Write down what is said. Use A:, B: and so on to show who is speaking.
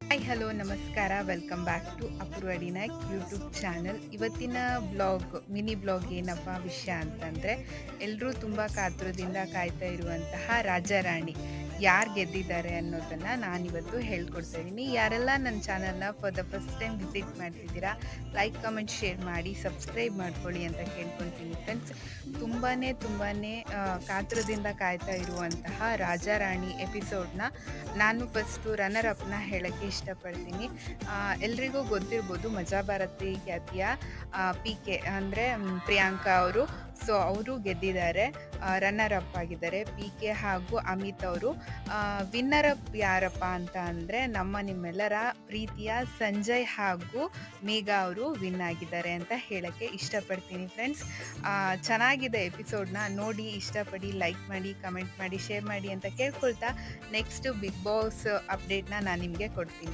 A: Hi hello ನಮಸ್ಕಾರ welcome back to Apoorva Naik YouTube channel. ಇವತ್ತಿನ mini blog ಏನಪ್ಪ ವಿಷಯ ಅಂತಂದರೆ, ಎಲ್ಲರೂ ತುಂಬ ಕಾತುರದಿಂದ ಕಾಯ್ತಾ ಇರುವಂತಹ ರಾಜಾರಾಣಿ ಯಾರು ಗೆದ್ದಿದ್ದಾರೆ ಅನ್ನೋದನ್ನು ನಾನಿವತ್ತು ಹೇಳ್ಕೊಡ್ತಾ ಇದ್ದೀನಿ. ಯಾರೆಲ್ಲ ನನ್ನ ಚಾನಲ್ನ for the first time visit ಮಾಡ್ತಿದ್ದೀರಾ, ಲೈಕ್ ಕಮೆಂಟ್ ಶೇರ್ ಮಾಡಿ ಸಬ್ಸ್ಕ್ರೈಬ್ ಮಾಡ್ಕೊಳ್ಳಿ ಅಂತ ಕೇಳ್ಕೊತೀನಿ ಫ್ರೆಂಡ್ಸ್. ತುಂಬಾ ಕಾತುರದಿಂದ ಕಾಯ್ತಾ ಇರುವಂತಹ ರಾಜಾರಾಣಿ ಎಪಿಸೋಡ್ನ ನಾನು ಫಸ್ಟು ರನ್ನರ್ ಅಪ್ನ ಹೇಳೋಕ್ಕೆ ಇಷ್ಟಪಡ್ತೀನಿ. ಎಲ್ರಿಗೂ ಗೊತ್ತಿರ್ಬೋದು, ಮಜಾ ಭಾರತಿ ಖ್ಯಾತಿಯ ಪಿ ಕೆ ಅಂದರೆ ಪ್ರಿಯಾಂಕಾ ಅವರು. ಸೊ ಅವರು ಗೆದ್ದಿದ್ದಾರೆ, ರನ್ನರ್ ಅಪ್ ಆಗಿದ್ದಾರೆ. ಪಿ ಕೆ ಹಾಗೂ ಅಮಿತ್ ಅವರು. ವಿನ್ನರ್ ಅಪ್ ಯಾರಪ್ಪ ಅಂತ ಅಂದರೆ ನಿಮ್ಮೆಲ್ಲರ ಪ್ರೀತಿಯ ಸಂಜಯ್ ಹಾಗೂ ಮೇಘಾ ಅವರು ವಿನ್ ಆಗಿದ್ದಾರೆ ಅಂತ ಹೇಳೋಕ್ಕೆ ಇಷ್ಟಪಡ್ತೀನಿ ಫ್ರೆಂಡ್ಸ್. ಚೆನ್ನಾಗಿದೆ ಎಪಿಸೋಡ್ನ ನೋಡಿ, ಇಷ್ಟಪಡಿ, ಲೈಕ್ ಮಾಡಿ, ಕಮೆಂಟ್ ಮಾಡಿ, ಶೇರ್ ಮಾಡಿ ಅಂತ ಕೇಳ್ಕೊಳ್ತಾ ನೆಕ್ಸ್ಟ್ ಬಿಗ್ ಬಾಸ್ ಅಪ್ಡೇಟ್ನ ನಾನು ನಿಮಗೆ ಕೊಡ್ತೀನಿ.